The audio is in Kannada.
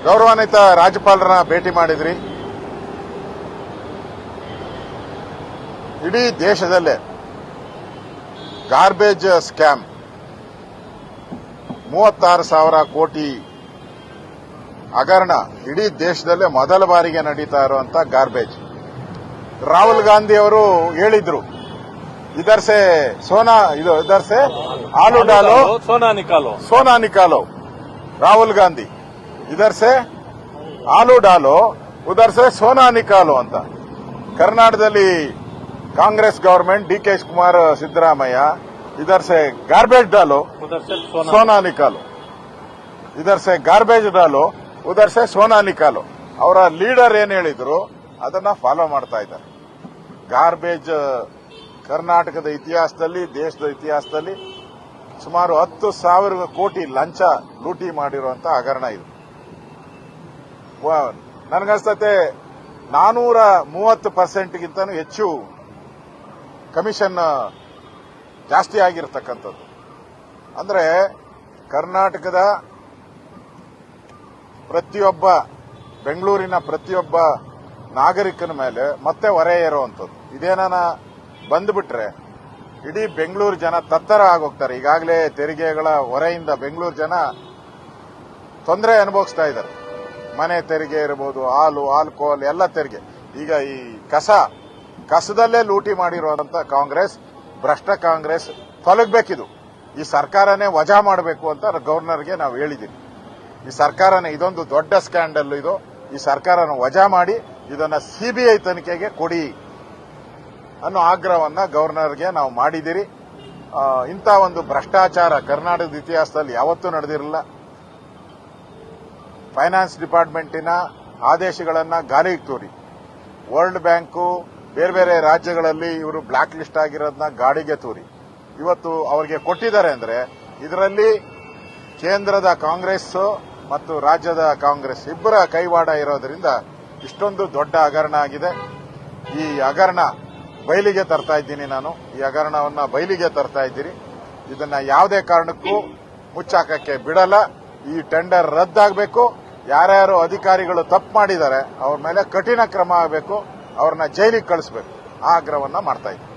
ಗೌರವಾನ್ವಿತ ರಾಜ್ಯಪಾಲರನ್ನ ಭೇಟಿ ಮಾಡಿದ್ರಿ. ಇಡೀ ದೇಶದಲ್ಲೇ ಗಾರ್ಬೇಜ್ ಸ್ಕ್ಯಾಮ್ 36,000 ಕೋಟಿ ಹಗರಣ ಇಡೀ ದೇಶದಲ್ಲೇ ಮೊದಲ ಬಾರಿಗೆ ನಡೀತಾ ಇರುವಂತ ಗಾರ್ಬೇಜ್. ರಾಹುಲ್ ಗಾಂಧಿ ಅವರು ಹೇಳಿದ್ರು, ಇದರ್ಸೆ ಆಲೂ ಡಾಲೋ ಸೋನಾ ನಿಕಾಲೋ. ರಾಹುಲ್ ಗಾಂಧಿ ಇದರ್ಸೆ ಆಲೂ ಡಾಲೋ ಉದರ್ಸೆ ಸೋನಾ ನಿಕಾಲೋ ಅಂತ. ಕರ್ನಾಟಕದಲ್ಲಿ ಕಾಂಗ್ರೆಸ್ ಗವರ್ಮೆಂಟ್ ಡಿಕೆ ಶಿವಕುಮಾರ್ ಸಿದ್ದರಾಮಯ್ಯ ಇದರ್ಸೆ ಗಾರ್ಬೇಜ್ ಡಾಲೋ ಸೋನಾ ನಿಕಾಲೋ, ಇದರ್ಸೆ ಗಾರ್ಬೇಜ್ ಡಾಲೋ ಉದರ್ಸೆ ಸೋನಾ ನಿಕಾಲೋ. ಅವರ ಲೀಡರ್ ಏನ್ ಹೇಳಿದ್ರು ಅದನ್ನ ಫಾಲೋ ಮಾಡ್ತಾ ಇದ್ದಾರೆ. ಗಾರ್ಬೇಜ್ ಕರ್ನಾಟಕದ ಇತಿಹಾಸದಲ್ಲಿ, ದೇಶದ ಇತಿಹಾಸದಲ್ಲಿ ಸುಮಾರು 10,000 ಕೋಟಿ ಲಂಚ ಲೂಟಿ ಮಾಡಿರುವಂತ ಹಗರಣ ಇದು. ನನಗನ್ಸ್ತತೆ 430% ಹೆಚ್ಚು ಕಮಿಷನ್ ಜಾಸ್ತಿ ಆಗಿರತಕ್ಕಂಥದ್ದು. ಅಂದ್ರೆ ಕರ್ನಾಟಕದ ಪ್ರತಿಯೊಬ್ಬ, ಬೆಂಗಳೂರಿನ ಪ್ರತಿಯೊಬ್ಬ ನಾಗರಿಕನ ಮೇಲೆ ಮತ್ತೆ ಹೊರೆ ಏರುವಂಥದ್ದು. ಇದೇನಾನ ಬಂದ್ಬಿಟ್ರೆ ಇಡೀ ಬೆಂಗಳೂರು ಜನ ತತ್ತರ ಆಗೋಗ್ತಾರೆ. ಈಗಾಗಲೇ ತೆರಿಗೆಗಳ ಹೊರೆಯಿಂದ ಬೆಂಗಳೂರು ಜನ ತೊಂದರೆ ಅನುಭವಿಸ್ತಾ ಇದ್ದಾರೆ. ಮನೆ ತೆರಿಗೆ ಇರಬಹುದು, ಹಾಲು, ಆಲ್ಕೋಹಾಲ್ ಎಲ್ಲ ತೆರಿಗೆ. ಈಗ ಈ ಕಸದಲ್ಲೇ ಲೂಟಿ ಮಾಡಿರುವಂತ ಕಾಂಗ್ರೆಸ್, ಭ್ರಷ್ಟ ಕಾಂಗ್ರೆಸ್ ತೊಲಗಬೇಕಿದು. ಈ ಸರ್ಕಾರನೇ ವಜಾ ಮಾಡಬೇಕು ಅಂತ ಗವರ್ನರ್ಗೆ ನಾವು ಹೇಳಿದ್ದೀವಿ. ಈ ಸರ್ಕಾರನೇ, ಇದೊಂದು ದೊಡ್ಡ ಸ್ಕ್ಯಾಂಡಲ್ ಇದು. ಈ ಸರ್ಕಾರನ ವಜಾ ಮಾಡಿ ಇದನ್ನ ಸಿಬಿಐ ತನಿಖೆಗೆ ಕೊಡಿ ಅನ್ನೋ ಆಗ್ರಹವನ್ನ ಗವರ್ನರ್ಗೆ ನಾವು ಮಾಡಿದಿರಿ. ಇಂಥ ಒಂದು ಭ್ರಷ್ಟಾಚಾರ ಕರ್ನಾಟಕದ ಇತಿಹಾಸದಲ್ಲಿ ಯಾವತ್ತೂ ನಡೆದಿರಲಿಲ್ಲ. ಫೈನಾನ್ಸ್ ಡಿಪಾರ್ಟ್ಮೆಂಟಿನ ಆದೇಶಗಳನ್ನ ಗಾಳಿಗೆ ತೂರಿ ವರ್ಲ್ಡ್ ಬ್ಯಾಂಕು ಬೇರೆ ಬೇರೆ ರಾಜ್ಯಗಳಲ್ಲಿ ಇವರು ಬ್ಲಾಕ್ ಲಿಸ್ಟ್ ಆಗಿರೋದನ್ನ ಗಾಳಿಗೆ ತೂರಿ ಇವತ್ತು ಅವರಿಗೆ ಕೊಟ್ಟಿದ್ದಾರೆ. ಅಂದ್ರೆ ಇದರಲ್ಲಿ ಕೇಂದ್ರದ ಕಾಂಗ್ರೆಸ್ ಮತ್ತು ರಾಜ್ಯದ ಕಾಂಗ್ರೆಸ್ ಇಬ್ಬರ ಕೈವಾಡ ಇರೋದ್ರಿಂದ ಇಷ್ಟೊಂದು ದೊಡ್ಡ ಹಗರಣ ಆಗಿದೆ. ಈ ಹಗರಣ ಬಯಲಿಗೆ ತರ್ತಾ ಇದ್ದೀನಿ ನಾನು. ಈ ಹಗರಣವನ್ನ ಬಯಲಿಗೆ ತರ್ತಾ ಇದ್ದೀರಿ. ಇದನ್ನ ಯಾವುದೇ ಕಾರಣಕ್ಕೂ ಮುಚ್ಚಾಕಕ್ಕೆ ಬಿಡಲ್ಲ. ಈ ಟೆಂಡರ್ ರದ್ದಾಗಬೇಕು. ಯಾರ್ಯಾರು ಅಧಿಕಾರಿಗಳು ತಪ್ಪು ಮಾಡಿದ್ದಾರೆ ಅವ್ರ ಮೇಲೆ ಕಠಿಣ ಕ್ರಮ ಆಗಬೇಕು. ಅವ್ರನ್ನ ಜೈಲಿಗೆ ಕಳಿಸಬೇಕು. ಆ ಆಗ್ರಹವನ್ನ ಮಾಡ್ತಾ ಇದ್ದೀನಿ.